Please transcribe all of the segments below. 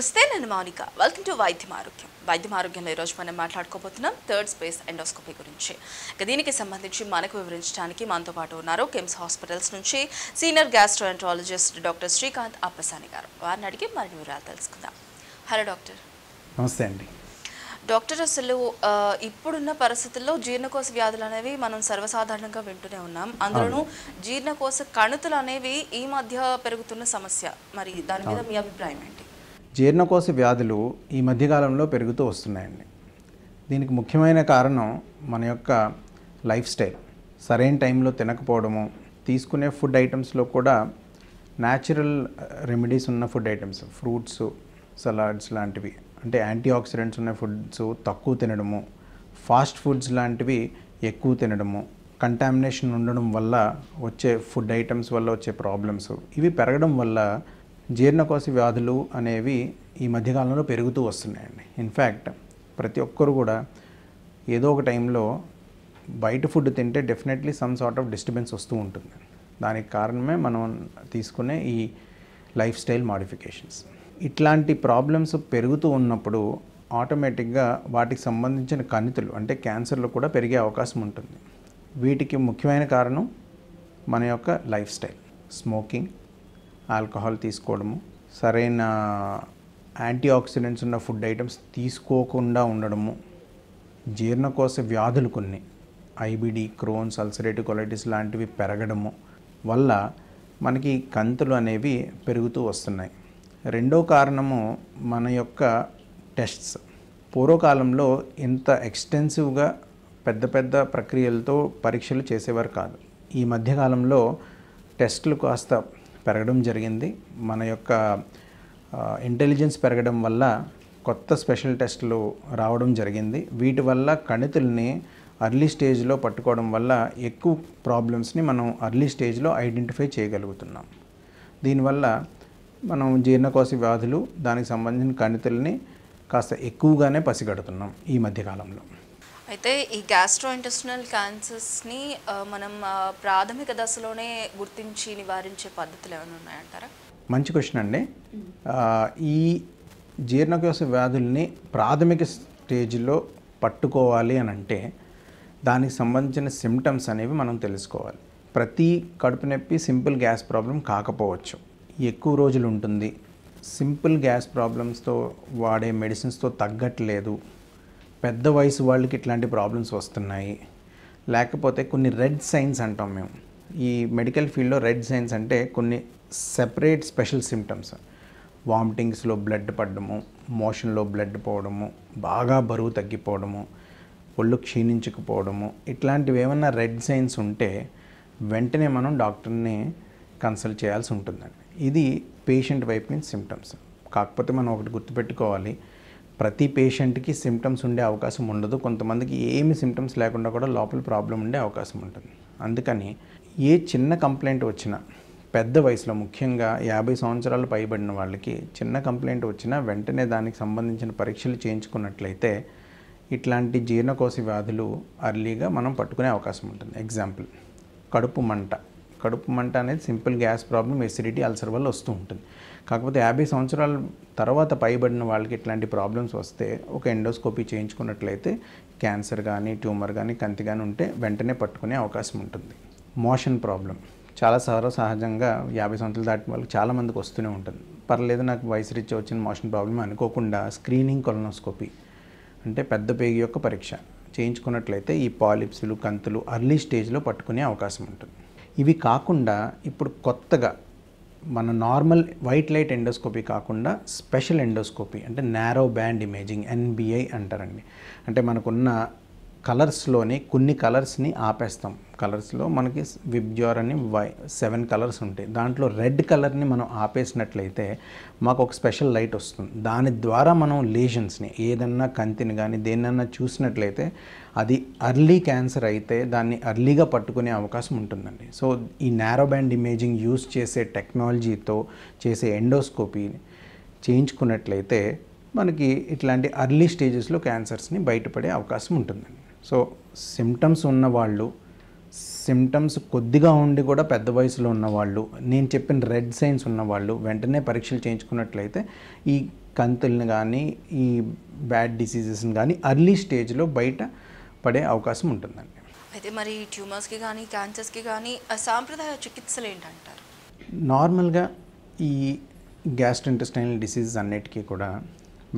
నమస్తే, నేను Mounika. Welcome to వైద్యం ఆరోగ్యం. వైద్యం ఆరోగ్యంలో ఈరోజు మనం మాట్లాడుకోబోతున్నాం థర్డ్ స్పేస్ ఎండోస్కోపీ గురించి. దీనికి సంబంధించి మనకు వివరించడానికి మనతో పాటు ఉన్నారు కిమ్స్ హాస్పిటల్స్ నుంచి senior gastroenterologist doctor Srikanth Appasani గారు. వారిని అడిగి మరిన్ని వివరాలు తెలుసుకుందాం. Hello doctor. నమస్తే అండి. డాక్టర్, అసలు ఇప్పుడున్న పరిస్థితుల్లో జీర్ణకోశ వ్యాధులు అనేవి మనం సర్వసాధారణంగా వింటూనే ఉన్నాం. అందులోనూ జీర్ణకోశ కణుతులు అనేవి ఈ మధ్య పెరుగుతున్న సమస్య. మరి దాని మీద మీ అభిప్రాయం ఏంటి? జీర్ణకోశ వ్యాధులు ఈ మధ్యకాలంలో పెరుగుతూ వస్తున్నాయండి. దీనికి ముఖ్యమైన కారణం మన యొక్క లైఫ్ స్టైల్. సరైన టైంలో తినకపోవడము, తీసుకునే ఫుడ్ ఐటమ్స్లో కూడా న్యాచురల్ రెమెడీస్ ఉన్న ఫుడ్ ఐటమ్స్, ఫ్రూట్స్, సలాడ్స్ లాంటివి, అంటే యాంటీ ఆక్సిడెంట్స్ ఉన్న ఫుడ్స్ తక్కువ తినడము, ఫాస్ట్ ఫుడ్స్ లాంటివి ఎక్కువ తినడము, కంటామినేషన్ ఉండడం వల్ల వచ్చే ఫుడ్ ఐటమ్స్ వల్ల వచ్చే ప్రాబ్లమ్స్ ఇవి పెరగడం వల్ల జీర్ణకోశ వ్యాధులు అనేవి ఈ మధ్యకాలంలో పెరుగుతూ వస్తున్నాయండి. ఇన్ఫ్యాక్ట్ ప్రతి ఒక్కరు కూడా ఏదో ఒక టైంలో బయట ఫుడ్ తింటే definitely some sort of disturbance వస్తూ ఉంటుంది. దానికి కారణమే మనం తీసుకునే ఈ లైఫ్ స్టైల్ మాడిఫికేషన్స్. ఇట్లాంటి ప్రాబ్లమ్స్ పెరుగుతూ ఉన్నప్పుడు ఆటోమేటిక్గా వాటికి సంబంధించిన కణితులు అంటే క్యాన్సర్లు కూడా పెరిగే అవకాశం ఉంటుంది. వీటికి ముఖ్యమైన కారణం మన యొక్క లైఫ్ స్టైల్. స్మోకింగ్, ఆల్కహాల్ తీసుకోవడము, సరైన యాంటీ ఆక్సిడెంట్స్ ఉన్న ఫుడ్ ఐటమ్స్ తీసుకోకుండా ఉండడము, జీర్ణకోశ వ్యాధులు కొన్ని ఐబిడి, క్రోన్స్, అల్సరేటివ్ కొలైటిస్ లాంటివి పెరగడము వల్ల మనకి కణితులు అనేవి పెరుగుతూ వస్తున్నాయి. రెండో కారణము మన యొక్క టెస్ట్స్. పూర్వకాలంలో ఇంత ఎక్స్టెన్సివ్గా పెద్ద పెద్ద ప్రక్రియలతో పరీక్షలు చేసేవారు కాదు. ఈ మధ్యకాలంలో టెస్టులు కాస్త పెరగడం జరిగింది. మన యొక్క ఇంటెలిజెన్స్ పెరగడం వల్ల కొత్త స్పెషల్ టెస్టులు రావడం జరిగింది. వీటి వల్ల కణితుల్ని అర్లీ స్టేజ్లో పట్టుకోవడం వల్ల ఎక్కువ ప్రాబ్లమ్స్ని మనం అర్లీ స్టేజ్లో ఐడెంటిఫై చేయగలుగుతున్నాం. దీనివల్ల మనం జీర్ణకోశ వ్యాధులు, దానికి సంబంధించిన కణితుల్ని కాస్త ఎక్కువగానే పసిగడుతున్నాం ఈ మధ్యకాలంలో. అయితే ఈ గ్యాస్ట్రోఇంటెస్టినల్ క్యాన్సర్స్ని మనం ప్రాథమిక దశలోనే గుర్తించి నివారించే పద్ధతులు ఏమైనా ఉన్నాయంటారా? మంచి క్వశ్చన్ అండి. ఈ జీర్ణకోశ వ్యాధుల్ని ప్రాథమిక స్టేజ్లో పట్టుకోవాలి అని అంటే దానికి సంబంధించిన సిమ్టమ్స్ అనేవి మనం తెలుసుకోవాలి. ప్రతి కడుపు నొప్పి సింపుల్ గ్యాస్ ప్రాబ్లం కాకపోవచ్చు, ఎక్కువ రోజులు ఉంటుంది. సింపుల్ గ్యాస్ ప్రాబ్లమ్స్తో వాడే మెడిసిన్స్తో తగ్గట్లేదు, పెద్ద వయసు వాళ్ళకి ఇట్లాంటి ప్రాబ్లమ్స్ వస్తున్నాయి. లేకపోతే కొన్ని రెడ్ సైన్స్ అంటాం మేము ఈ మెడికల్ ఫీల్డ్లో. రెడ్ సైన్స్ అంటే కొన్ని సెపరేట్ స్పెషల్ సిమ్టమ్స్. వామిటింగ్స్లో బ్లడ్ పడడము, మోషన్లో బ్లడ్ పోవడము, బాగా బరువు తగ్గిపోవడము, ఒళ్ళు క్షీణించకపోవడము, ఇట్లాంటివి ఏమన్నా రెడ్ సైన్స్ ఉంటే వెంటనే మనం డాక్టర్ని కన్సల్ట్ చేయాల్సి ఉంటుందండి. ఇది పేషెంట్ వైపు నుంచి సిమ్టమ్స్. కాకపోతే మనం ఒకటి గుర్తుపెట్టుకోవాలి, ప్రతి పేషెంట్కి సిమ్టమ్స్ ఉండే అవకాశం ఉండదు. కొంతమందికి ఏమి సిమ్టమ్స్ లేకుండా కూడా లోపల ప్రాబ్లం ఉండే అవకాశం ఉంటుంది. అందుకని ఏ చిన్న కంప్లైంట్ వచ్చినా, పెద్ద వయసులో ముఖ్యంగా 50 సంవత్సరాలు పైబడిన వాళ్ళకి చిన్న కంప్లైంట్ వచ్చినా వెంటనే దానికి సంబంధించిన పరీక్షలు చేయించుకున్నట్లయితే ఇట్లాంటి జీర్ణకోశ వ్యాధులు అర్లీగా మనం పట్టుకునే అవకాశం ఉంటుంది. ఎగ్జాంపుల్, కడుపు మంట. కడుపు మంట అనేది simple gas problem, acidity, ulcer వల్ల వస్తూ ఉంటుంది. కాకపోతే 50 సంవత్సరాల తర్వాత పైబడిన వాళ్ళకి ఇట్లాంటి ప్రాబ్లమ్స్ వస్తే ఒక ఎండోస్కోపీ చేయించుకున్నట్లయితే క్యాన్సర్ కానీ, ట్యూమర్ కానీ, కంతి కానీ ఉంటే వెంటనే పట్టుకునే అవకాశం ఉంటుంది. మోషన్ ప్రాబ్లం చాలా సహజంగా 50 సంవత్సరాలు దాటిన వాళ్ళకి చాలామందికి వస్తూనే ఉంటుంది. పర్లేదు నాకు వయసు రీత్యా వచ్చిన మోషన్ ప్రాబ్లం అనుకోకుండా స్క్రీనింగ్ కొలనోస్కోపీ అంటే పెద్ద పేగు యొక్క పరీక్ష చేయించుకున్నట్లయితే ఈ పాలిప్స్లు, కంతులు అర్లీ స్టేజ్లో పట్టుకునే అవకాశం ఉంటుంది. ఇవి కాకుండా ఇప్పుడు కొత్తగా మన నార్మల్ వైట్ లైట్ ఎండోస్కోపీ కాకుండా స్పెషల్ ఎండోస్కోపీ అంటే నారో బ్యాండ్ ఇమేజింగ్, ఎన్బిఐ అంటారండి. అంటే మనకున్న కలర్స్లోని కొన్ని కలర్స్ని ఆపేస్తాం. కలర్స్లో మనకి విబ్జ్యూర్ అని 7 కలర్స్ ఉంటాయి. దాంట్లో రెడ్ కలర్ని మనం ఆపేసినట్లయితే మాకు ఒక స్పెషల్ లైట్ వస్తుంది. దాని ద్వారా మనం లేషన్స్ని, ఏదన్నా కంతిని కానీ దేన్నన్నా చూసినట్లయితే అది అర్లీ క్యాన్సర్ అయితే దాన్ని అర్లీగా పట్టుకునే అవకాశం ఉంటుందండి. సో ఈ నారో బ్యాండ్ ఇమేజింగ్ యూస్ చేసే టెక్నాలజీతో చేసే ఎండోస్కోపీ చేయించుకున్నట్లయితే మనకి ఇట్లాంటి అర్లీ స్టేజెస్లో క్యాన్సర్స్ని బయటపడే అవకాశం ఉంటుందండి. సో సిమ్టమ్స్ ఉన్నవాళ్ళు, సిమ్టమ్స్ కొద్దిగా ఉండి కూడా పెద్ద వయసులో ఉన్నవాళ్ళు, నేను చెప్పిన రెడ్ సైన్స్ ఉన్నవాళ్ళు వెంటనే పరీక్షలు చేయించుకున్నట్లయితే ఈ కంతుల్ని కానీ ఈ బ్యాడ్ డిసీజెస్ని కానీ ఎర్లీ స్టేజ్లో బయట పడే అవకాశం ఉంటుందండి. అయితే మరి ట్యూమర్స్కి కానీ క్యాన్సర్స్కి కానీ సాంప్రదాయ చికిత్సలు ఏంటంటారు? నార్మల్గా ఈ గ్యాస్ట్రోఇంటెస్టైనల్ డిసీజెస్ అన్నిటికీ కూడా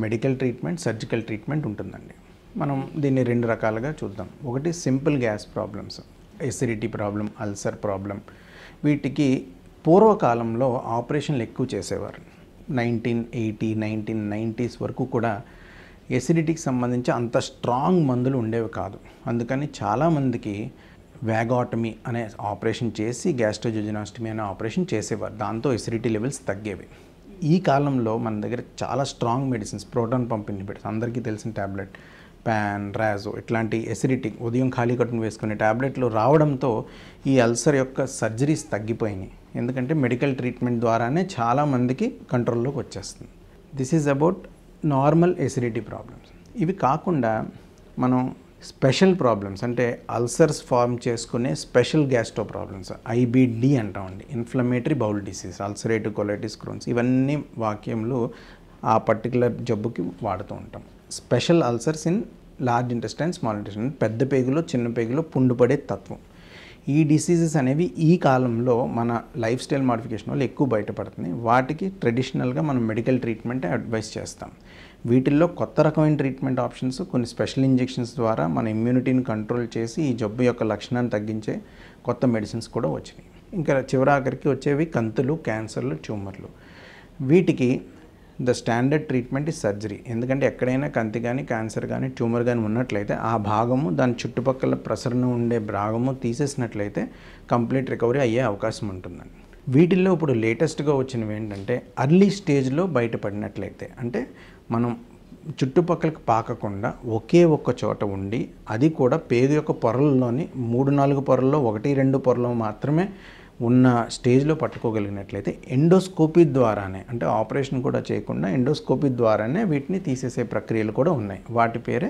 మెడికల్ ట్రీట్మెంట్, సర్జికల్ ట్రీట్మెంట్ ఉంటుందండి. మనం దీన్ని 2 రకాలుగా చూద్దాం. ఒకటి simple gas problems, acidity problem, ulcer problem. వీటికి పూర్వకాలంలో ఆపరేషన్లు ఎక్కువ చేసేవారు. 1980, 1990s వరకు కూడా ఎసిడిటీకి సంబంధించి అంత స్ట్రాంగ్ మందులు ఉండేవి కాదు. అందుకని చాలామందికి వ్యాగాటమీ అనే ఆపరేషన్ చేసి గ్యాస్ట్రోజెజునాస్టమీ అనే ఆపరేషన్ చేసేవారు. దాంతో ఎసిడిటీ లెవెల్స్ తగ్గేవి. ఈ కాలంలో మన దగ్గర చాలా strong medicines, proton pump inhibitors, అందరికీ తెలిసిన ట్యాబ్లెట్ ప్యాన్, రాజో ఇట్లాంటి ఎసిడిటీ ఉదయం ఖాళీ కట్టును వేసుకునే ట్యాబ్లెట్లు రావడంతో ఈ అల్సర్ యొక్క సర్జరీస్ తగ్గిపోయినాయి. ఎందుకంటే మెడికల్ ట్రీట్మెంట్ ద్వారానే చాలామందికి కంట్రోల్లోకి వచ్చేస్తుంది. This is about normal acidity problems. ఇవి కాకుండా మనం స్పెషల్ ప్రాబ్లమ్స్ అంటే అల్సర్స్ ఫార్మ్ చేసుకునే స్పెషల్ గ్యాస్ట్రో ప్రాబ్లమ్స్, ఐబిడి అంటామండి, inflammatory bowl disease, ulcerative colitis Crohn's, ఇవన్నీ వాక్యంలో ఆ పర్టికులర్ జబ్బుకి వాడుతూ ఉంటాం. Special ulcers in large intestine, small intestine, పెద్ద పేగులో చిన్న పేగులో పుండుపడే తత్వం. ఈ డిసీజెస్ అనేవి ఈ కాలంలో మన లైఫ్ స్టైల్ మాడిఫికేషన్ వల్ల ఎక్కువ బయటపడుతున్నాయి. వాటికి ట్రెడిషనల్గా మనం మెడికల్ ట్రీట్మెంట్ అడ్వైస్ చేస్తాం. వీటిల్లో కొత్త రకమైన ట్రీట్మెంట్ ఆప్షన్స్, కొన్ని స్పెషల్ ఇంజెక్షన్స్ ద్వారా మన ఇమ్యూనిటీని కంట్రోల్ చేసి ఈ జబ్బు యొక్క లక్షణాన్ని తగ్గించే కొత్త మెడిసిన్స్ కూడా వచ్చినాయి. ఇంకా చివరాఖరికి వచ్చేవి కంతులు, క్యాన్సర్లు, ట్యూమర్లు. వీటికి ద స్టాండర్డ్ ట్రీట్మెంట్ ఈ సర్జరీ. ఎందుకంటే ఎక్కడైనా కంతి కానీ, క్యాన్సర్ కానీ, ట్యూమర్ కానీ ఉన్నట్లయితే ఆ భాగము, దాని చుట్టుపక్కల ప్రసరణ ఉండే భాగము తీసేసినట్లయితే కంప్లీట్ రికవరీ అయ్యే అవకాశం ఉంటుందండి. వీటిల్లో ఇప్పుడు లేటెస్ట్గా వచ్చినవి ఏంటంటే అర్లీ స్టేజ్లో బయటపడినట్లయితే, అంటే మనం చుట్టుపక్కలకు పాకకుండా ఒకే ఒక్క చోట ఉండి, అది కూడా పేగు యొక్క పొరల్లోని 3-4 పొరల్లో 1-2 పొరలో మాత్రమే ఉన్న స్టేజ్లో పట్టుకోగలిగినట్లయితే ఎండోస్కోపీ ద్వారానే, అంటే ఆపరేషన్ కూడా చేయకుండా ఎండోస్కోపీ ద్వారానే వీటిని తీసేసే ప్రక్రియలు కూడా ఉన్నాయి. వాటి పేరే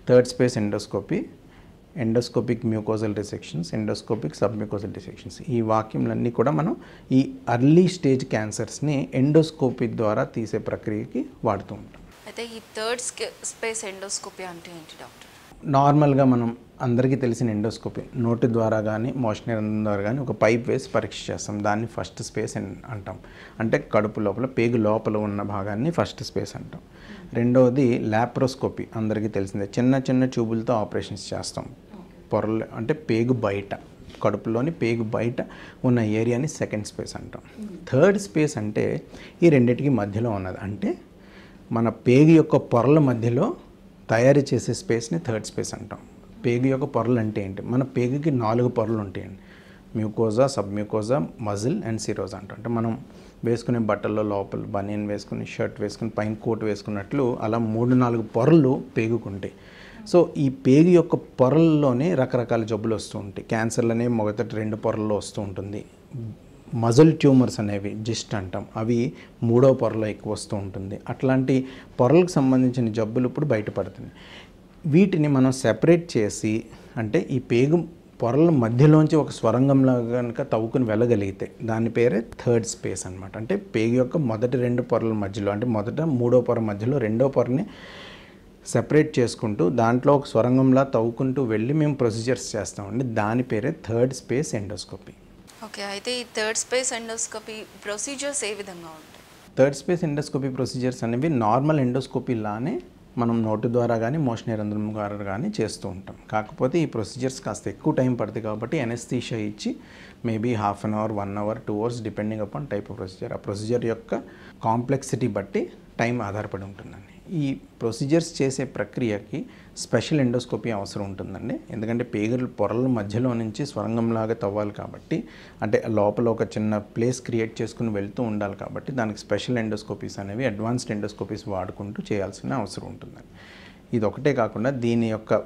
third space endoscopy, endoscopic mucosal dissections, endoscopic submucosal dissections. ఈ వాక్యంలన్నీ కూడా మనం ఈ అర్లీ స్టేజ్ క్యాన్సర్స్ని ఎండోస్కోపీ ద్వారా తీసే ప్రక్రియకి వాడుతూ ఉంటాం. అయితే ఈ థర్డ్ స్పేస్ ఎండోస్కోపీ అంటే ఏంటి డాక్టర్? నార్మల్గా మనం అందరికీ తెలిసిన ఎండోస్కోపీ, నోటి ద్వారా కానీ మోషన్ రంధ్రం ద్వారా కానీ ఒక పైప్ వేసి పరీక్ష చేస్తాం. దాన్ని ఫస్ట్ స్పేస్ అంటాం. అంటే కడుపు లోపల, పేగు లోపల ఉన్న భాగాన్ని ఫస్ట్ స్పేస్ అంటాం. రెండవది లాప్రోస్కోపీ, అందరికీ తెలిసిందే, చిన్న చిన్న ట్యూబులతో ఆపరేషన్స్ చేస్తాం. పొరలు అంటే పేగు బయట, కడుపులోని పేగు బయట ఉన్న ఏరియాని సెకండ్ స్పేస్ అంటాం. థర్డ్ స్పేస్ అంటే ఈ రెండింటికి మధ్యలో ఉన్నది. అంటే మన పేగు యొక్క పొరల మధ్యలో తయారు చేసే స్పేస్ని థర్డ్ స్పేస్ అంటాం. పేగు యొక్క పొరలు అంటే ఏంటి? మన పేగుకి 4 పొరలు ఉంటాయండి. మ్యూకోజా, సబ్మ్యూకోజా, మజిల్ అండ్ సిరోజా అంటాం. అంటే మనం వేసుకునే బట్టల్లో లోపల బనియన్ వేసుకుని, షర్ట్ వేసుకుని, పైన కోట్ వేసుకున్నట్లు అలా 3-4 పొరలు పేగుకుంటాయి. సో ఈ పేగు యొక్క పొరల్లోనే రకరకాల జబ్బులు వస్తూ ఉంటాయి. క్యాన్సర్లు అనేవి మొదటి 2 పొరల్లో వస్తూ ఉంటుంది. మజిల్ ట్యూమర్స్ అనేవి జిస్ట్ అంటాం, అవి 3వ పొరలో ఎక్కువ వస్తూ ఉంటుంది. అట్లాంటి పొరలకు సంబంధించిన జబ్బులు ఇప్పుడు బయటపడుతున్నాయి. వీటిని మనం సెపరేట్ చేసి, అంటే ఈ పేగు పొరల మధ్యలోంచి ఒక స్వరంగంలో కనుక తవ్వుకుని వెళ్ళగలిగితే దాని పేరే థర్డ్ స్పేస్ అనమాట. అంటే పేగు యొక్క మొదటి 2 పొరల మధ్యలో, అంటే మొదట 3వ పొర మధ్యలో 2వ పొరని సెపరేట్ చేసుకుంటూ దాంట్లో ఒక స్వరంగంలా తవ్వుకుంటూ వెళ్ళి మేము ప్రొసీజర్స్ చేస్తామండి. దాని పేరే థర్డ్ స్పేస్ ఎండోస్కోపీ. ఓకే, అయితే ఈ థర్డ్ స్పేస్ ఎండోస్కోపీ ప్రొసీజర్స్ ఏ విధంగా ఉంటాయి? థర్డ్ స్పేస్ ఎండోస్కోపీ ప్రొసీజర్స్ అనేవి నార్మల్ ఎండోస్కోపీ లానే మనం నోటి ద్వారా కానీ మోషన్ రంధ్రం ద్వారా కానీ చేస్తూ ఉంటాం. కాకపోతే ఈ ప్రొసీజర్స్ కాస్త ఎక్కువ టైం పడుతుంది కాబట్టి ఎనస్థీషియా ఇచ్చి maybe half an hour, 1 hour, 2 hours depending upon type of procedure. ఆ ప్రొసీజర్ యొక్క కాంప్లెక్సిటీ బట్టి టైం ఆధారపడి ఉంటుందండి. ఈ ప్రొసీజర్స్ చేసే ప్రక్రియకి స్పెషల్ ఎండోస్కోపీ అవసరం ఉంటుందండి. ఎందుకంటే పేగుల పొరల మధ్యలో నుంచి స్వరంగంలాగా తవ్వాలి కాబట్టి, అంటే లోపల ఒక చిన్న ప్లేస్ క్రియేట్ చేసుకుని వెళ్తూ ఉండాలి కాబట్టి దానికి స్పెషల్ ఎండోస్కోపీస్ అనేవి అడ్వాన్స్డ్ ఎండోస్కోపీస్ వాడుకుంటూ చేయాల్సిన అవసరం ఉంటుందండి. ఇది ఒకటే కాకుండా దీని యొక్క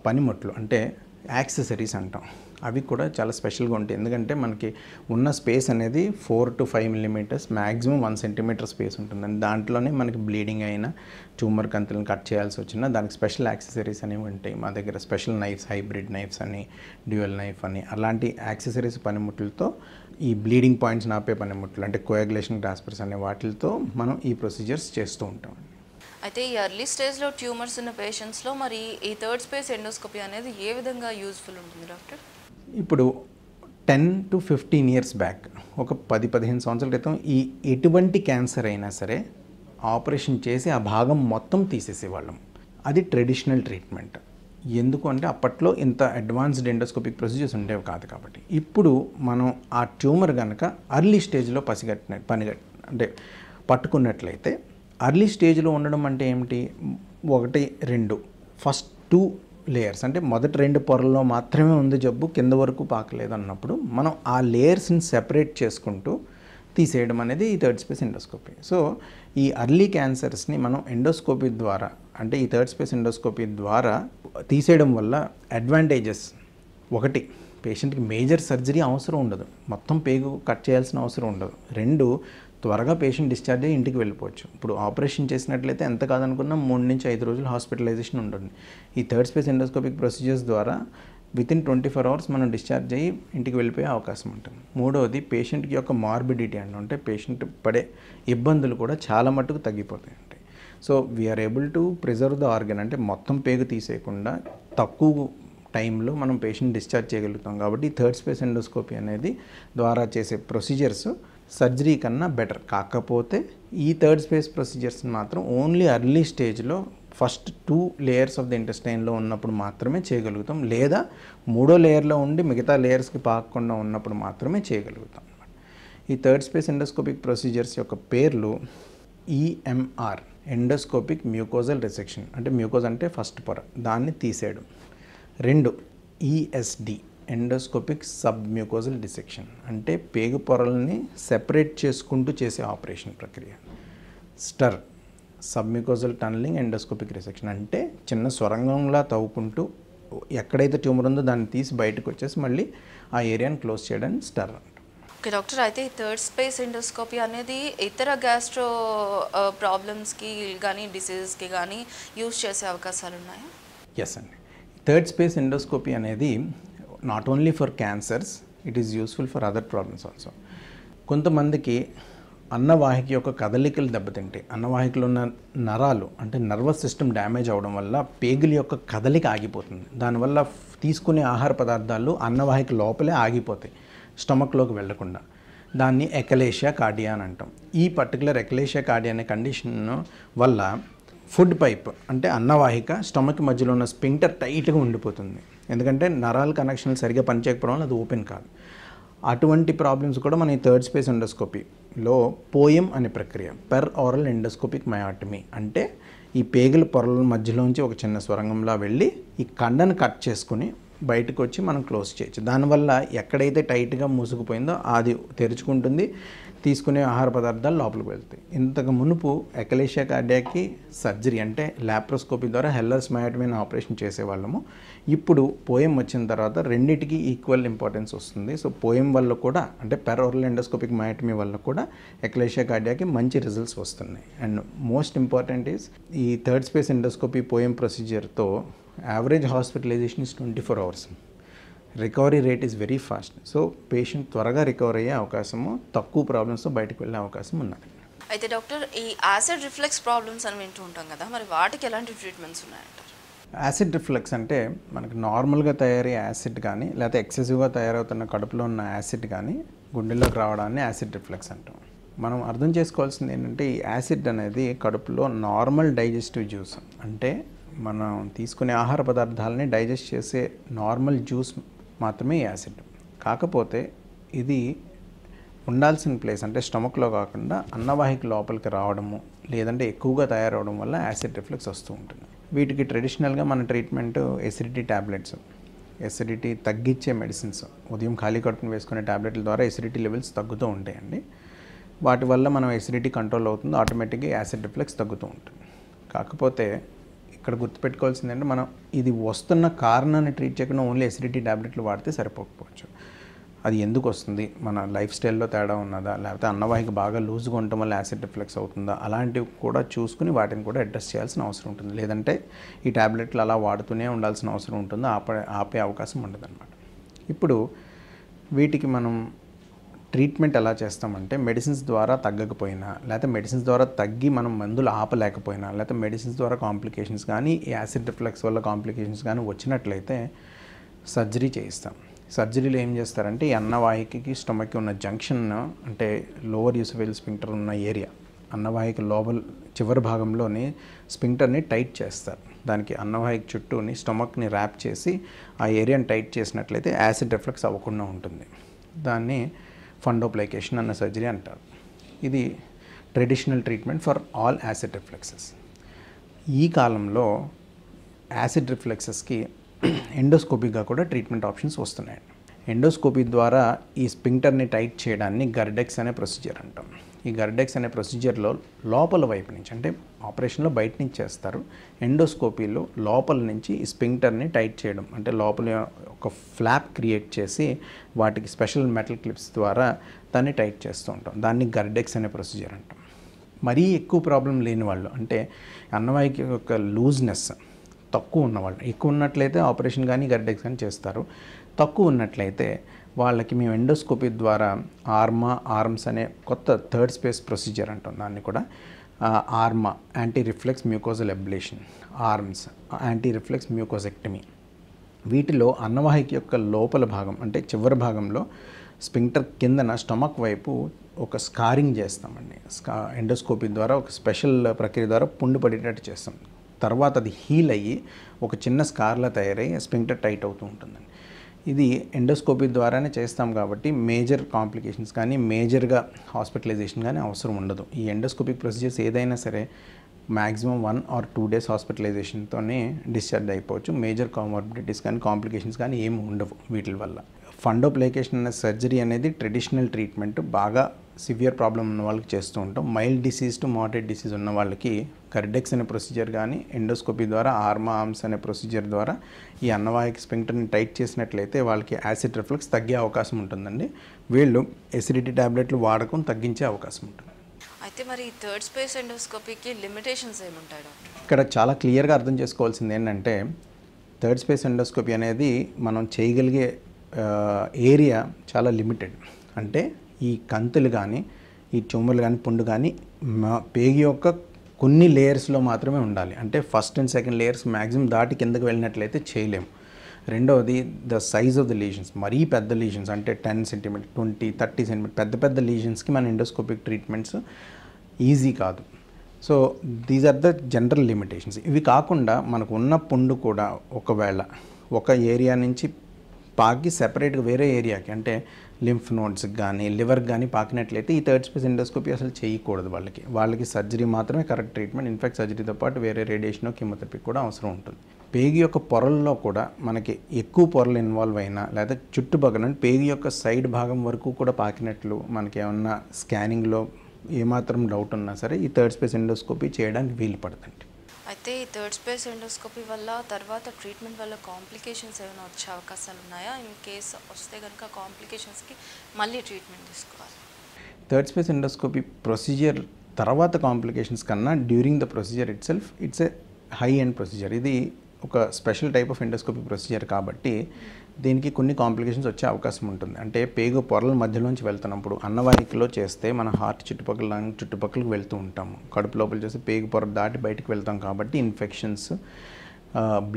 పనిముట్లు అంటే యాక్సెసరీస్ అంటాం. అవి కూడా చాలా స్పెషల్గా ఉంటాయి. ఎందుకంటే మనకి ఉన్న స్పేస్ అనేది 4 to 5 millimeters, maximum 1 centimeter space ఉంటుందండి. దాంట్లోనే మనకి బ్లీడింగ్ అయినా ట్యూమర్ కంతులను కట్ చేయాల్సి వచ్చినా దానికి స్పెషల్ యాక్సెసరీస్ అనేవి ఉంటాయి. మా దగ్గర స్పెషల్ నైఫ్స్, హైబ్రిడ్ నైఫ్స్ అని, డ్యూయల్ నైఫ్ అని, అలాంటి యాక్సెసరీస్ పనిముట్లతో ఈ బ్లీడింగ్ పాయింట్స్ ఆపే పనిముట్లు అంటే కోయాగులేషన్ గ్రాస్పర్స్ అనే వాటితో మనం ఈ ప్రొసీజర్స్ చేస్తూ ఉంటాం. అయితే ఈ ఎర్లీ స్టేజ్లో ట్యూమర్స్ ఉన్న పేషెంట్స్లో మరి ఈ థర్డ్ స్పేస్ ఎండోస్కోపీ అనేది ఏ విధంగా యూజ్ఫుల్ ఉంటుంది డాక్టర్? ఇప్పుడు 10 to 15 years బ్యాక్, ఒక 10-15 సంవత్సరాల క్రితం ఈ ఎటువంటి క్యాన్సర్ అయినా సరే ఆపరేషన్ చేసి ఆ భాగం మొత్తం తీసేసేవాళ్ళం. అది ట్రెడిషనల్ ట్రీట్మెంట్. ఎందుకు అంటే అప్పట్లో ఇంత అడ్వాన్స్డ్ ఎండోస్కోపిక్ ప్రొసీజర్స్ ఉండేవి కాదు కాబట్టి. ఇప్పుడు మనం ఆ ట్యూమర్ కనుక అర్లీ స్టేజ్లో అంటే పట్టుకున్నట్లయితే, అర్లీ స్టేజ్లో ఉండడం అంటే ఏమిటి, 1, 2 ఫస్ట్ 2 లేయర్స్ అంటే మొదటి 2 పొరల్లో మాత్రమే ఉంది జబ్బు, కింద వరకు పాకలేదు అన్నప్పుడు మనం ఆ లేయర్స్ని సెపరేట్ చేసుకుంటూ తీసేయడం అనేది ఈ థర్డ్ స్పేస్ ఎండోస్కోపీ. సో ఈ అర్లీ క్యాన్సర్స్ని మనం ఎండోస్కోపీ ద్వారా, అంటే ఈ థర్డ్ స్పేస్ ఎండోస్కోపీ ద్వారా తీసేయడం వల్ల అడ్వాంటేజెస్: 1, పేషెంట్కి మేజర్ సర్జరీ అవసరం ఉండదు, మొత్తం పేగు కట్ చేయాల్సిన అవసరం ఉండదు. 2, త్వరగా పేషెంట్ డిశ్చార్జ్ అయ్యి ఇంటికి వెళ్ళిపోవచ్చు. ఇప్పుడు ఆపరేషన్ చేసినట్లయితే ఎంత కాదనుకున్నా 3 నుంచి 5 రోజులు హాస్పిటలైజేషన్ ఉంటుంది. ఈ థర్డ్ స్పేస్ ఎండోస్కోపిక్ ప్రొసీజర్స్ ద్వారా వితిన్ 24 hours మనం డిశ్చార్జ్ అయ్యి ఇంటికి వెళ్ళిపోయే అవకాశం ఉంటుంది. 3వది, పేషెంట్కి యొక్క మార్బిడిటీ అంటే పేషెంట్ పడే ఇబ్బందులు కూడా చాలా మట్టుకు తగ్గిపోతాయి. So we are able to preserve the organ, అంటే మొత్తం పేగు తీసేయకుండా తక్కువ టైంలో మనం పేషెంట్ డిశ్చార్జ్ చేయగలుగుతాం. కాబట్టి థర్డ్ స్పేస్ ఎండోస్కోపీ అనేది ద్వారా చేసే ప్రొసీజర్స్ సర్జరీ కన్నా బెటర్. కాకపోతే ఈ థర్డ్ స్పేస్ ప్రొసీజర్స్ మాత్రం ఓన్లీ అర్లీ స్టేజ్లో ఫస్ట్ 2 layers ఆఫ్ ద ఇంటెస్టైన్లో ఉన్నప్పుడు మాత్రమే చేయగలుగుతాం, లేదా 3వ లేయర్లో ఉండి మిగతా లేయర్స్కి పాకకుండా ఉన్నప్పుడు మాత్రమే చేయగలుగుతాం. ఈ థర్డ్ స్పేస్ ఎండోస్కోపిక్ ప్రొసీజర్స్ యొక్క పేర్లు: EMR ఎండోస్కోపిక్ మ్యూకోజల్ రిసెక్షన్, అంటే మ్యూకోజ్ అంటే ఫస్ట్ పొర, దాన్ని తీసేయడం. 2, ESD endoscopic sub mucosal dissection, అంటే పేగు పొరల్ని సెపరేట్ చేసుకుంటూ చేసే ఆపరేషన్ ప్రక్రియ. స్టర్ సబ్మ్యూకోజల్ టనలింగ్ ఎండోస్కోపిక్ రిసెక్షన్, అంటే చిన్న స్వరంగంలా తవ్వుకుంటూ ఎక్కడైతే ట్యూమర్ ఉందో దాన్ని తీసి బయటకు వచ్చేసి మళ్ళీ ఆ ఏరియాని క్లోజ్ చేయడానికి స్టర్ అంటారు. ఓకే డాక్టర్, అయితే ఈ థర్డ్ స్పేస్ ఎండోస్కోపీ అనేది ఇతర గ్యాస్ట్రో ప్రాబ్లమ్స్కి కానీ డిసీజెస్కి కానీ యూజ్ చేసే అవకాశాలు ఉన్నాయా? ఎస్ అండి. థర్డ్ స్పేస్ ఎండోస్కోపీ అనేది not only for cancers, it is useful for other problems also. కొంతమందికి అన్నవాహిక యొక్క కదలికలు దెబ్బతింటాయి. అన్నవాహికలో ఉన్న నరాలు అంటే నర్వస్ సిస్టమ్ డ్యామేజ్ అవ్వడం వల్ల పేగుల యొక్క కదలిక ఆగిపోతుంది. దానివల్ల తీసుకునే ఆహార పదార్థాలు అన్నవాహిక లోపలే ఆగిపోతాయి, స్టమక్లోకి వెళ్లకుండా. దాన్ని ఎకలేషియా కార్డియా అని అంటాం. ఈ పర్టికులర్ ఎకలేషియా కార్డియా అనే కండిషన్ వల్ల ఫుడ్ పైప్ అంటే అన్నవాహిక స్టమక్ మధ్యలో ఉన్న స్పింక్టర్ టైట్గా ఉండిపోతుంది. ఎందుకంటే నరాల కనెక్షన్లు సరిగ్గా పనిచేయకపోవడం వల్ల అది ఓపెన్ కాదు. అటువంటి ప్రాబ్లమ్స్ కూడా మన ఈ థర్డ్ స్పేస్ ఎండోస్కోపీలో పోయం అనే ప్రక్రియ, పెర్ ఓరల్ ఎండోస్కోపిక్ మయోటమీ, అంటే ఈ పేగుల పొరల మధ్యలోంచి ఒక చిన్న స్వరంగంలా వెళ్ళి ఈ కండను కట్ చేసుకుని బయటకు వచ్చి మనం క్లోజ్ చేయొచ్చు. దానివల్ల ఎక్కడైతే టైట్గా మూసుకుపోయిందో అది తెరుచుకుంటుంది, తీసుకునే ఆహార పదార్థాలు లోపలికి వెళ్తాయి. ఇంతకు మునుపు ఎకలేషియా కార్డియాకి సర్జరీ అంటే లాప్రోస్కోపీ ద్వారా హెల్లర్స్ మయోటమీ ఆపరేషన్ చేసేవాళ్ళము. ఇప్పుడు పోయం వచ్చిన తర్వాత రెండింటికి ఈక్వల్ ఇంపార్టెన్స్ వస్తుంది. సో పోయం వల్ల కూడా అంటే పెర్ ఓరల్ ఎండోస్కోపిక్ మయోటమీ వల్ల కూడా ఎకలేషియా కార్డియాకి మంచి రిజల్ట్స్ వస్తున్నాయి. అండ్ మోస్ట్ ఇంపార్టెంట్ ఈస్ ఈ థర్డ్ స్పేస్ ఎండోస్కోపీ పోయం ప్రొసీజర్తో average hospitalisation is 24 hours. Recovery rate is very fast. So patient త్వరగా రికవర్ అయ్యే అవకాశము, తక్కువ ప్రాబ్లమ్స్తో బయటకు వెళ్ళే అవకాశం ఉన్నది. అయితే డాక్టర్, ఈ యాసిడ్ రిఫ్లెక్స్ ప్రాబ్లమ్స్ అని వింటూ ఉంటాం కదా, మరి వాటికి ఎలాంటి ట్రీట్మెంట్స్ ఉన్నాయంటారు? యాసిడ్ రిఫ్లెక్స్ అంటే మనకి నార్మల్గా తయారయ్యే యాసిడ్ కానీ, లేకపోతే ఎక్సెసివ్గా తయారవుతున్న కడుపులో ఉన్న యాసిడ్ కానీ గుండెల్లోకి రావడాన్ని యాసిడ్ రిఫ్లెక్స్ అంటాం. మనం అర్థం చేసుకోవాల్సింది ఏంటంటే ఈ యాసిడ్ అనేది కడుపులో నార్మల్ డైజెస్టివ్ జ్యూస్, అంటే మనం తీసుకునే ఆహార పదార్థాలని డైజెస్ట్ చేసే నార్మల్ జ్యూస్ మాత్రమే యాసిడ్. కాకపోతే ఇది ఉండాల్సిన ప్లేస్ అంటే స్టమక్లో కాకుండా అన్నవాహిక లోపలికి రావడము, లేదంటే ఎక్కువగా తయారవడం వల్ల యాసిడ్ రిఫ్లెక్స్ వస్తూ ఉంటుంది. వీటికి ట్రెడిషనల్గా మన ట్రీట్మెంట్ ఎసిడిటీ ట్యాబ్లెట్స్, ఎసిడిటీ తగ్గించే మెడిసిన్స్, ఉదయం ఖాళీ కడుపును వేసుకునే ట్యాబ్లెట్ల ద్వారా ఎసిడిటీ లెవెల్స్ తగ్గుతూ ఉంటాయండి. వాటి వల్ల మనం ఎసిడిటీ కంట్రోల్ అవుతుంది, ఆటోమేటిక్గా యాసిడ్ రిఫ్లెక్స్ తగ్గుతూ ఉంటుంది. కాకపోతే ఇక్కడ గుర్తుపెట్టుకోవాల్సిందంటే మనం ఇది వస్తున్న కారణాన్ని ట్రీట్ చేయకుండా ఓన్లీ ఎసిడిటీ ట్యాబ్లెట్లు వాడితే సరిపోకపోవచ్చు. అది ఎందుకు వస్తుంది, మన లైఫ్ స్టైల్లో తేడా ఉన్నదా, లేకపోతే అన్నవాహిక బాగా లూజ్గా ఉండటం వల్ల యాసిడ్ రిఫ్లెక్స్ అవుతుందా, అలాంటివి కూడా చూసుకుని వాటిని కూడా అడ్రస్ చేయాల్సిన అవసరం ఉంటుంది. లేదంటే ఈ ట్యాబ్లెట్లు అలా వాడుతూనే ఉండాల్సిన అవసరం ఉంటుంది, ఆపే అవకాశం ఉండదన్నమాట. ఇప్పుడు వీటికి మనం ట్రీట్మెంట్ ఎలా చేస్తామంటే మెడిసిన్స్ ద్వారా తగ్గకపోయినా, లేకపోతే మెడిసిన్స్ ద్వారా తగ్గి మనం మందులు ఆపలేకపోయినా, లేకపోతే మెడిసిన్స్ ద్వారా కాంప్లికేషన్స్ కానీ యాసిడ్ రిఫ్లెక్స్ వల్ల కాంప్లికేషన్స్ కానీ వచ్చినట్లయితే సర్జరీ చేయిస్తాం. సర్జరీలో ఏం చేస్తారంటే ఈ అన్నవాహికకి స్టమక్కి ఉన్న జంక్షన్, అంటే లోవర్ యూసోఫేజియల్ స్ఫింక్టర్ ఉన్న ఏరియా, అన్నవాహిక లోపల చివరి భాగంలోని స్ఫింక్టర్ని టైట్ చేస్తారు. దానికి అన్నవాహిక చుట్టూని స్టమక్ని ర్యాప్ చేసి ఆ ఏరియాని టైట్ చేసినట్లయితే యాసిడ్ రిఫ్లెక్స్ అవ్వకుండా ఉంటుంది. దాన్ని ఫండోప్లైకేషన్ అన్న సర్జరీ అంటారు. ఇది traditional treatment for all acid reflexes. ఈ కాలంలో యాసిడ్ రిఫ్లెక్సెస్కి ఎండోస్కోపీగా కూడా ట్రీట్మెంట్ ఆప్షన్స్ వస్తున్నాయండి. ఎండోస్కోపీ ద్వారా ఈ స్పింక్టర్ని టైట్ చేయడాన్ని గర్డెక్స్ అనే ప్రొసీజర్ అంటాం. ఈ గర్డెక్స్ అనే ప్రొసీజర్లో లోపల వైపు నుంచి, అంటే ఆపరేషన్లో బయట నుంచి చేస్తారు, ఎండోస్కోపీలో లోపల నుంచి ఈ స్పింక్టర్ని టైట్ చేయడం, అంటే లోపల ఒక ఫ్లాప్ క్రియేట్ చేసి వాటికి స్పెషల్ మెటల్ క్లిప్స్ ద్వారా దాన్ని టైట్ చేస్తూ ఉంటాం. దాన్ని గర్డెక్స్ అనే ప్రొసీజర్ అంటాం. మరీ ఎక్కువ ప్రాబ్లం లేని వాళ్ళు, అంటే అన్నవాహిక యొక్క లూజ్నెస్ తక్కువ ఉన్నవాళ్ళు, ఎక్కువ ఉన్నట్లయితే ఆపరేషన్ కానీ గర్డెక్స్ కానీ చేస్తారు. తక్కువ ఉన్నట్లయితే వాళ్ళకి మేము ఎండోస్కోపీ ద్వారా ఆర్మ్స్ అనే కొత్త థర్డ్ స్పేస్ ప్రొసీజర్ అంటాం. దాన్ని కూడా ARMA, anti reflux mucosal ablation, ARMS, anti reflux mucosectomy. వీటిలో అన్నవాహిక యొక్క లోపల భాగం, అంటే చివరి భాగంలో స్పింక్టర్ కిందన స్టమక్ వైపు ఒక స్కారింగ్ చేస్తామండి. ఎండోస్కోపీ ద్వారా ఒక స్పెషల్ ప్రక్రియ ద్వారా పుండు పడేటట్టు చేస్తాం. తర్వాత అది హీల్ అయ్యి ఒక చిన్న స్కార్లా తయారయ్యి స్పింక్టర్ టైట్ అవుతూ ఉంటుందండి. ఇది ఎండోస్కోపీ ద్వారానే చేస్తాం కాబట్టి మేజర్ కాంప్లికేషన్స్ కానీ మేజర్గా హాస్పిటలైజేషన్ కానీ అవసరం ఉండదు. ఈ ఎండోస్కోపిక్ ప్రొసీజర్స్ ఏదైనా సరే మ్యాక్సిమం 1 or 2 days హాస్పిటలైజేషన్తోనే డిశ్చార్జ్ అయిపోవచ్చు. మేజర్ కామార్బిడిటీస్ కానీ కాంప్లికేషన్స్ కానీ ఏమి ఉండవు వీటి వల్ల. ఫండోప్లైకేషన్ అనే సర్జరీ అనేది ట్రెడిషనల్ ట్రీట్మెంట్, బాగా సివియర్ ప్రాబ్లం ఉన్న వాళ్ళకి చేస్తూ ఉంటాం. Mild disease to moderate disease ఉన్న వాళ్ళకి గర్డెక్స్ అనే ప్రొసీజర్ కానీ ఎండోస్కోపీ ద్వారా ఆర్మ్స్ అనే ప్రొసీజర్ ద్వారా ఈ అన్నవాహిక స్పింక్టర్ని టైట్ చేసినట్లయితే వాళ్ళకి యాసిడ్ రిఫ్లెక్స్ తగ్గే అవకాశం ఉంటుందండి. వీళ్ళు ఎసిడిటీ ట్యాబ్లెట్లు వాడకం తగ్గించే అవకాశం ఉంటుంది. అయితే మరి థర్డ్ స్పేస్ ఎండోస్కోపీకి లిమిటేషన్స్ ఏముంటాయి డాక్టర్? ఇక్కడ చాలా క్లియర్గా అర్థం చేసుకోవాల్సింది ఏంటంటే థర్డ్ స్పేస్ ఎండోస్కోపీ అనేది మనం చేయగలిగే ఏరియా చాలా లిమిటెడ్. అంటే ఈ కంతులు కానీ ఈ ట్యూమర్లు కానీ పుండు కానీ పేగి యొక్క కొన్ని లేయర్స్లో మాత్రమే ఉండాలి. అంటే first and second layers maximum దాటి కిందకి వెళ్ళినట్లయితే చేయలేము. రెండవది the size of the lesions, మరీ పెద్ద లీజన్స్ అంటే 10 cm 20 30 cm పెద్ద లీజన్స్కి మన ఎండోస్కోపిక్ ట్రీట్మెంట్స్ ఈజీ కాదు. So these are the general limitations. ఇవి కాకుండా మనకు ఉన్న పుండు కూడా ఒకవేళ ఒక ఏరియా నుంచి పాకి సెపరేట్గా వేరే ఏరియాకి, అంటే లింఫ్ నోడ్స్కి కానీ లివర్కి కానీ పాకినట్లయితే ఈ థర్డ్ స్పేస్ ఎండోస్కోపీ అసలు చేయకూడదు. వాళ్ళకి సర్జరీ మాత్రమే కరెక్ట్ ట్రీట్మెంట్. ఇన్ఫాక్ట్ సర్జరీతో పాటు వేరే రేడియేషన్ కీమోథెరపీ కూడా అవసరం ఉంటుంది. పేగి యొక్క పొరల్లో కూడా మనకి ఎక్కువ పొరలు ఇన్వాల్వ్ అయినా, లేదా చుట్టుపక్కల పేగి యొక్క సైడ్ భాగం వరకు కూడా పాకినట్లు మనకి ఏమన్నా స్కానింగ్లో ఏమాత్రం డౌట్ ఉన్నా సరే ఈ థర్డ్ స్పేస్ ఎండోస్కోపీ చేయడానికి వీలు పడుతుంది. అయితే ఈ థర్డ్ స్పేస్ ఎండోస్కోపీ వల్ల తర్వాత ట్రీట్మెంట్ వల్ల కాంప్లికేషన్స్ ఏమైనా వచ్చే అవకాశాలు ఉన్నాయా? ఇన్ కేస్ వస్తే కనుక కాంప్లికేషన్స్కి మళ్ళీ ట్రీట్మెంట్ తీసుకోవాలి. థర్డ్ స్పేస్ ఎండోస్కోపీ ప్రొసీజర్ తర్వాత కాంప్లికేషన్స్ కన్నా during the procedure it's a high end procedure. ఇది ఒక special type of endoscopy procedure కాబట్టి దీనికి కొన్ని కాంప్లికేషన్స్ వచ్చే అవకాశం ఉంటుంది. అంటే పేగు పొరల మధ్యలోంచి వెళ్తున్నప్పుడు అన్నవాహికలో చేస్తే మన హార్ట్ చుట్టుపక్కలకు వెళ్తూ ఉంటాము. కడుపు లోపల చేస్తే పేగు పొర దాటి బయటకు వెళ్తాం కాబట్టి ఇన్ఫెక్షన్స్,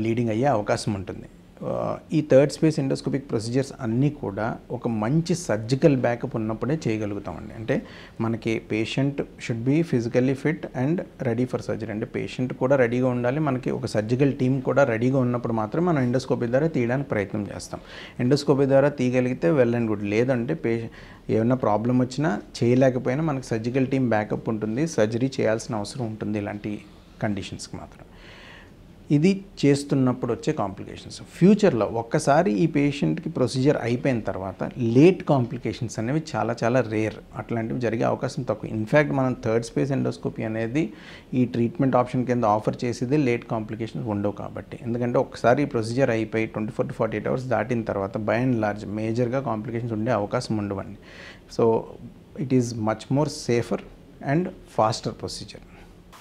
బ్లీడింగ్ అయ్యే అవకాశం ఉంటుంది. ఈ థర్డ్ స్పేస్ ఎండోస్కోపిక్ ప్రొసీజర్స్ అన్నీ కూడా ఒక మంచి సర్జికల్ బ్యాకప్ ఉన్నప్పుడే చేయగలుగుతామండి. అంటే మనకి patient should be physically fit and ready for surgery. అంటే పేషెంట్ కూడా రెడీగా ఉండాలి, మనకి ఒక సర్జికల్ టీమ్ కూడా రెడీగా ఉన్నప్పుడు మాత్రం మనం ఎండోస్కోపీ ద్వారా తీయడానికి ప్రయత్నం చేస్తాం. ఎండోస్కోపీ ద్వారా తీయగలిగితే వెల్ అండ్ గుడ్. లేదంటే ఏమైనా ప్రాబ్లం వచ్చినా చేయలేకపోయినా మనకి సర్జికల్ టీమ్ బ్యాకప్ ఉంటుంది, సర్జరీ చేయాల్సిన అవసరం ఉంటుంది ఇలాంటి కండిషన్స్కి మాత్రం. ఇది చేస్తున్నప్పుడు వచ్చే కాంప్లికేషన్స్. ఫ్యూచర్లో ఒక్కసారి ఈ పేషెంట్కి ప్రొసీజర్ అయిపోయిన తర్వాత లేట్ కాంప్లికేషన్స్ అనేవి చాలా చాలా రేర్, అట్లాంటివి జరిగే అవకాశం తక్కువ. ఇన్ఫ్యాక్ట్ మనం థర్డ్ స్పేస్ ఎండోస్కోపీ అనేది ఈ ట్రీట్మెంట్ ఆప్షన్ కింద ఆఫర్ చేసేది లేట్ కాంప్లికేషన్స్ ఉండవు కాబట్టి. ఎందుకంటే ఒకసారి ఈ ప్రొసీజర్ అయిపోయి 24 to 48 hours దాటిన తర్వాత బై అండ్ లార్జ్ మేజర్గా కాంప్లికేషన్స్ ఉండే అవకాశం ఉండవండి. So it is much more safer and faster procedure.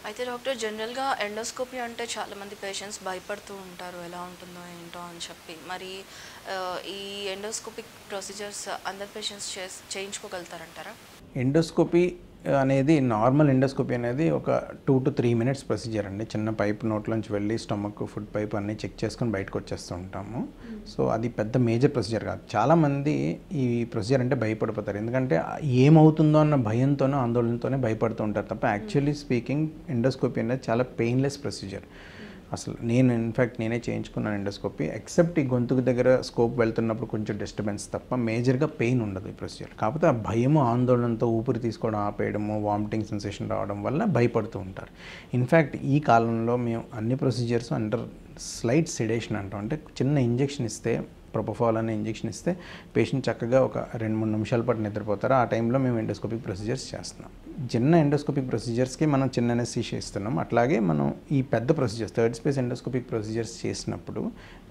అయితే డాక్టర్, జనరల్గా ఎండోస్కోపీ అంటే చాలామంది పేషెంట్స్ భయపడుతూ ఉంటారు, ఎలా ఉంటుందో ఏంటో అని చెప్పి. మరి ఈ ఎండోస్కోపిక్ ప్రొసీజర్స్ అందరు పేషెంట్స్ చేయించుకోగలుగుతారంటారా? ఎండోస్కోపీ అనేది నార్మల్ ఎండోస్కోపీ అనేది ఒక 2 to 3 minutes ప్రొసీజర్ అండి. చిన్న పైప్ నోట్లోంచి వెళ్ళి స్టమక్, ఫుడ్ పైప్ అన్నీ చెక్ చేసుకొని బయటకు వచ్చేస్తూ ఉంటాము. సో అది పెద్ద మేజర్ ప్రొసీజర్ కాదు. చాలామంది ఈ ప్రొసీజర్ అంటే భయపడిపోతారు, ఎందుకంటే ఏమవుతుందో అన్న భయంతోనో ఆందోళనతోనే భయపడుతూ ఉంటారు తప్ప యాక్చువల్లీ స్పీకింగ్ ఎండోస్కోపీ అనేది చాలా పెయిన్లెస్ ప్రొసీజర్. అసలు నేనే చేయించుకున్నాను ఎండోస్కోపీ. ఎక్సెప్ట్ ఈ గొంతుకు దగ్గర స్కోప్ వెళ్తున్నప్పుడు కొంచెం డిస్టర్బెన్స్ తప్ప మేజర్గా పెయిన్ ఉండదు ఈ ప్రొసీజర్. కాకపోతే ఆ భయము, ఆందోళనతో ఊపిరి తీసుకోవడం ఆపేయడము, వామిటింగ్ సెన్సేషన్ రావడం వల్ల భయపడుతూ ఉంటారు. ఇన్ఫ్యాక్ట్ ఈ కాలంలో మేము అన్ని ప్రొసీజర్స్ అండర్ స్లైట్ సెడేషన్ అంటాం. అంటే చిన్న ఇంజెక్షన్ ఇస్తే, ప్రొపఫాల్ అనే ఇంజెక్షన్ ఇస్తే పేషెంట్ చక్కగా ఒక 2-3 నిమిషాల పాటు నిద్రపోతారు. ఆ టైంలో మేము ఎండోస్కోపిక్ ప్రొసీజర్స్ చేస్తున్నాం. చిన్న ఎండోస్కోపిక్ ప్రొసీజర్స్కి మనం చిన్న అనెస్థీషియా ఇస్తున్నాం. అట్లాగే మనం ఈ పెద్ద procedures, third space endoscopic procedures చేసినప్పుడు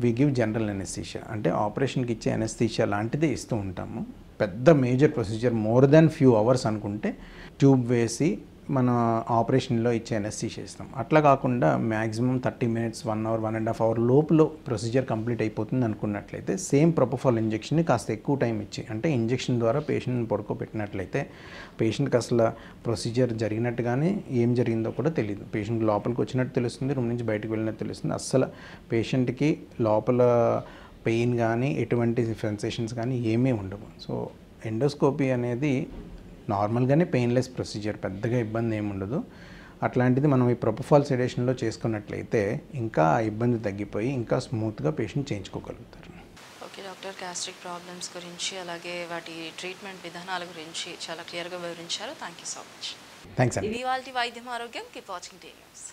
వి గివ్ జనరల్ అనెస్థీషియా, అంటే ఆపరేషన్కి ఇచ్చే అనెస్థీషియా లాంటిదే ఇస్తూ ఉంటాము. పెద్ద major procedure more than few hours అనుకుంటే ట్యూబ్ వేసి మన ఆపరేషన్లో ఇచ్చే అనెస్థీషియా ఇస్తాం. అట్లా కాకుండా మ్యాక్సిమం 30 minutes, 1 hour, 1.5 hour లోపల ప్రొసీజర్ కంప్లీట్ అయిపోతుంది అనుకున్నట్లయితే సేమ్ ప్రొపఫాల్ ఇంజెక్షన్ని కాస్త ఎక్కువ టైం ఇచ్చి, అంటే ఇంజెక్షన్ ద్వారా పేషెంట్ని పడుకోబెట్టినట్లయితే పేషెంట్కి అసలు ప్రొసీజర్ జరిగినట్టుగానే ఏం జరిగిందో కూడా తెలియదు. పేషెంట్ లోపలికి వచ్చినట్టు తెలుస్తుంది, రూమ్ నుంచి బయటకు వెళ్ళినట్టు తెలుస్తుంది. అస్సలు పేషెంట్కి లోపల పెయిన్ కానీ ఎటువంటి సెన్సేషన్స్ కానీ ఏమీ ఉండవు. సో ఎండోస్కోపీ అనేది నార్మల్గానే పెయిన్లెస్ ప్రొసీజర్, పెద్దగా ఇబ్బంది ఏమి ఉండదు. అట్లాంటిది మనం ఈ ప్రొపఫాల్ సెడేషన్లో చేసుకున్నట్లయితే ఇంకా ఆ ఇబ్బంది తగ్గిపోయి ఇంకా స్మూత్గా పేషెంట్ చేయించుకోగలుగుతారు. ఓకే డాక్టర్, గ్యాస్ట్రిక్ ప్రాబ్లమ్స్ గురించి అలాగే వాటి ట్రీట్మెంట్ విధానాల గురించి చాలా క్లియర్గా వివరించారు. Thank you so much. Thanks అండి. ఇది ఇవాల్టి వైద్యం ఆరోగ్యం. Keep watching T news.